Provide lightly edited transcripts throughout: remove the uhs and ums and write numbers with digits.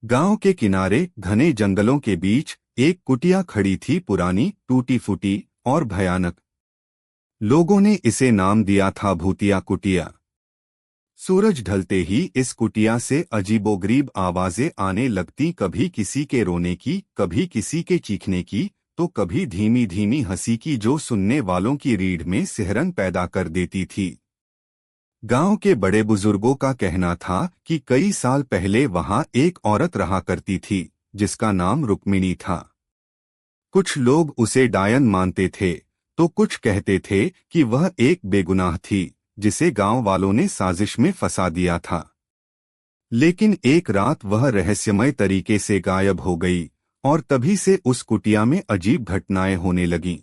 गांव के किनारे घने जंगलों के बीच एक कुटिया खड़ी थी, पुरानी, टूटी फूटी और भयानक। लोगों ने इसे नाम दिया था भूतिया कुटिया। सूरज ढलते ही इस कुटिया से अजीबोगरीब आवाजें आने लगती, कभी किसी के रोने की, कभी किसी के चीखने की, तो कभी धीमी धीमी हंसी की, जो सुनने वालों की रीढ़ में सिहरन पैदा कर देती थी। गांव के बड़े बुजुर्गों का कहना था कि कई साल पहले वहां एक औरत रहा करती थी, जिसका नाम रुक्मिणी था। कुछ लोग उसे डायन मानते थे, तो कुछ कहते थे कि वह एक बेगुनाह थी, जिसे गांव वालों ने साजिश में फंसा दिया था। लेकिन एक रात वह रहस्यमय तरीके से गायब हो गई, और तभी से उस कुटिया में अजीब घटनाएं होने लगीं।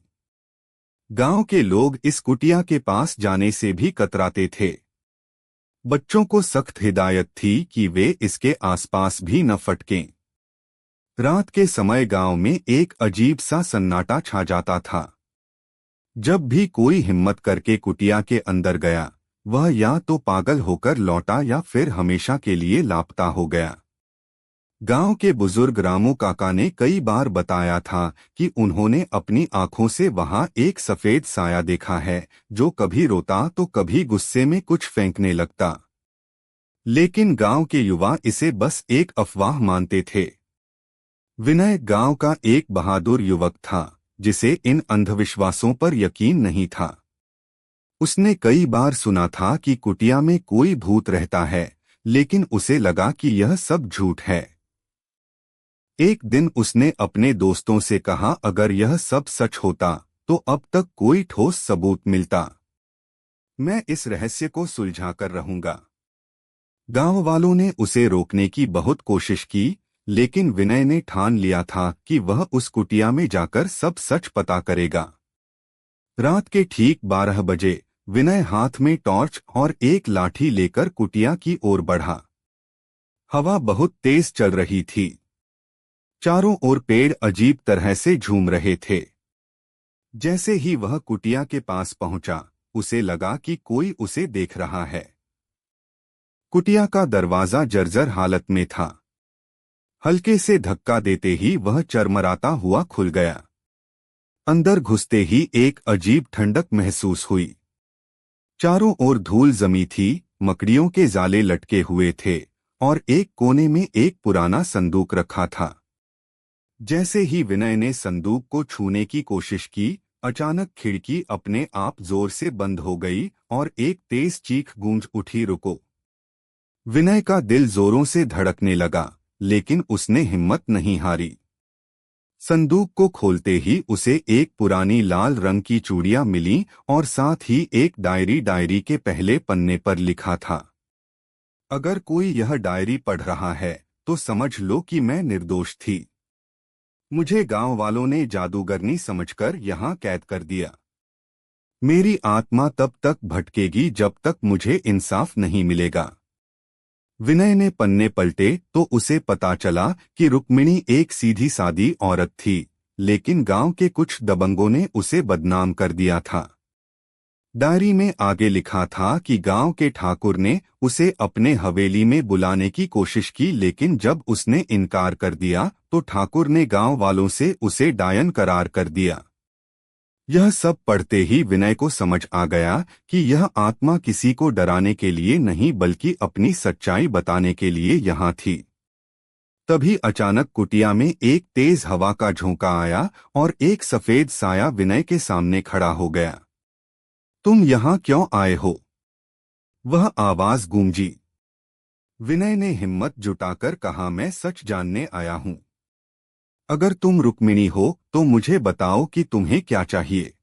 गांव के लोग इस कुटिया के पास जाने से भी कतराते थे। बच्चों को सख्त हिदायत थी कि वे इसके आसपास भी न फटकें। रात के समय गांव में एक अजीब सा सन्नाटा छा जाता था। जब भी कोई हिम्मत करके कुटिया के अंदर गया, वह या तो पागल होकर लौटा या फिर हमेशा के लिए लापता हो गया। गांव के बुजुर्ग रामू काका ने कई बार बताया था कि उन्होंने अपनी आंखों से वहां एक सफेद साया देखा है, जो कभी रोता तो कभी गुस्से में कुछ फेंकने लगता। लेकिन गांव के युवा इसे बस एक अफवाह मानते थे। विनय गांव का एक बहादुर युवक था, जिसे इन अंधविश्वासों पर यकीन नहीं था। उसने कई बार सुना था कि कुटिया में कोई भूत रहता है, लेकिन उसे लगा कि यह सब झूठ है। एक दिन उसने अपने दोस्तों से कहा, अगर यह सब सच होता तो अब तक कोई ठोस सबूत मिलता। मैं इस रहस्य को सुलझा कर रहूंगा। गांव वालों ने उसे रोकने की बहुत कोशिश की, लेकिन विनय ने ठान लिया था कि वह उस कुटिया में जाकर सब सच पता करेगा। रात के ठीक 12 बजे विनय हाथ में टॉर्च और एक लाठी लेकर कुटिया की ओर बढ़ा। हवा बहुत तेज चल रही थी। चारों ओर पेड़ अजीब तरह से झूम रहे थे। जैसे ही वह कुटिया के पास पहुंचा, उसे लगा कि कोई उसे देख रहा है। कुटिया का दरवाजा जर्जर हालत में था। हल्के से धक्का देते ही वह चरमराता हुआ खुल गया। अंदर घुसते ही एक अजीब ठंडक महसूस हुई। चारों ओर धूल जमी थी, मकड़ियों के जाले लटके हुए थे, और एक कोने में एक पुराना संदूक रखा था। जैसे ही विनय ने संदूक को छूने की कोशिश की, अचानक खिड़की अपने आप जोर से बंद हो गई और एक तेज चीख गूंज उठी, रुको। विनय का दिल जोरों से धड़कने लगा, लेकिन उसने हिम्मत नहीं हारी। संदूक को खोलते ही उसे एक पुरानी लाल रंग की चूड़ियां मिली और साथ ही एक डायरी। डायरी के पहले पन्ने पर लिखा था, अगर कोई यह डायरी पढ़ रहा है तो समझ लो कि मैं निर्दोष थी। मुझे गांव वालों ने जादूगरनी समझकर यहाँ कैद कर दिया। मेरी आत्मा तब तक भटकेगी जब तक मुझे इंसाफ नहीं मिलेगा। विनय ने पन्ने पलटे तो उसे पता चला कि रुक्मिणी एक सीधी सादी औरत थी, लेकिन गांव के कुछ दबंगों ने उसे बदनाम कर दिया था। डायरी में आगे लिखा था कि गांव के ठाकुर ने उसे अपने हवेली में बुलाने की कोशिश की, लेकिन जब उसने इनकार कर दिया तो ठाकुर ने गांव वालों से उसे डायन करार कर दिया। यह सब पढ़ते ही विनय को समझ आ गया कि यह आत्मा किसी को डराने के लिए नहीं, बल्कि अपनी सच्चाई बताने के लिए यहाँ थी। तभी अचानक कुटिया में एक तेज हवा का झोंका आया और एक सफेद साया विनय के सामने खड़ा हो गया। तुम यहाँ क्यों आए हो? वह आवाज गूंजी। विनय ने हिम्मत जुटाकर कहा, मैं सच जानने आया हूँ। अगर तुम रुक्मिणी हो तो मुझे बताओ कि तुम्हें क्या चाहिए।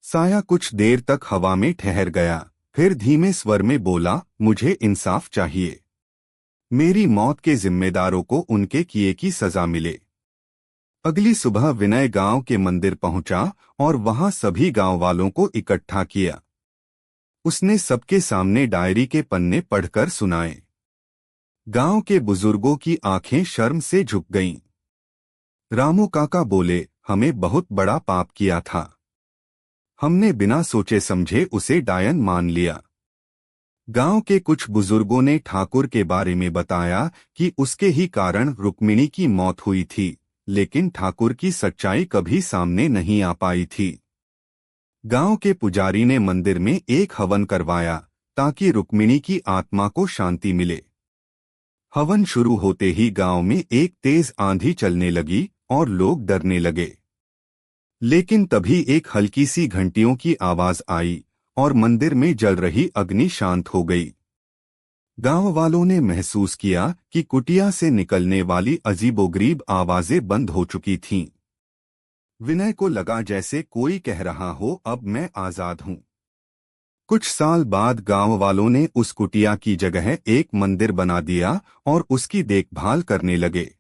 साया कुछ देर तक हवा में ठहर गया, फिर धीमे स्वर में बोला, मुझे इंसाफ चाहिए। मेरी मौत के जिम्मेदारों को उनके किए की सजा मिले। अगली सुबह विनय गांव के मंदिर पहुंचा और वहां सभी गांव वालों को इकट्ठा किया। उसने सबके सामने डायरी के पन्ने पढ़कर सुनाए। गांव के बुजुर्गों की आंखें शर्म से झुक गईं। रामू काका बोले, हमें बहुत बड़ा पाप किया था। हमने बिना सोचे समझे उसे डायन मान लिया। गांव के कुछ बुजुर्गों ने ठाकुर के बारे में बताया कि उसके ही कारण रुक्मिणी की मौत हुई थी, लेकिन ठाकुर की सच्चाई कभी सामने नहीं आ पाई थी। गांव के पुजारी ने मंदिर में एक हवन करवाया ताकि रुक्मिणी की आत्मा को शांति मिले। हवन शुरू होते ही गांव में एक तेज आंधी चलने लगी और लोग डरने लगे। लेकिन तभी एक हल्की सी घंटियों की आवाज आई और मंदिर में जल रही अग्नि शांत हो गई। गांव वालों ने महसूस किया कि कुटिया से निकलने वाली अजीबोगरीब आवाजें बंद हो चुकी थीं। विनय को लगा जैसे कोई कह रहा हो, अब मैं आजाद हूं। कुछ साल बाद गांव वालों ने उस कुटिया की जगह एक मंदिर बना दिया और उसकी देखभाल करने लगे।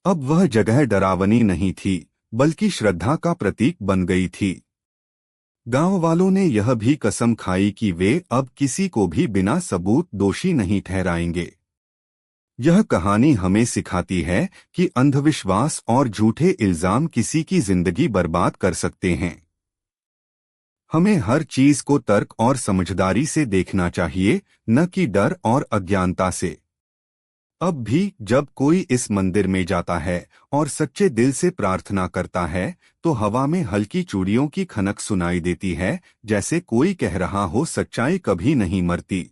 अब वह जगह डरावनी नहीं थी, बल्कि श्रद्धा का प्रतीक बन गई थी। गांव वालों ने यह भी कसम खाई कि वे अब किसी को भी बिना सबूत दोषी नहीं ठहराएंगे। यह कहानी हमें सिखाती है कि अंधविश्वास और झूठे इल्जाम किसी की जिंदगी बर्बाद कर सकते हैं। हमें हर चीज को तर्क और समझदारी से देखना चाहिए, न कि डर और अज्ञानता से। अब भी जब कोई इस मंदिर में जाता है और सच्चे दिल से प्रार्थना करता है, तो हवा में हल्की चूड़ियों की खनक सुनाई देती है, जैसे कोई कह रहा हो, सच्चाई कभी नहीं मरती।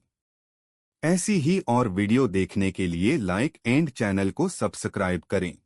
ऐसी ही और वीडियो देखने के लिए लाइक एंड चैनल को सब्सक्राइब करें।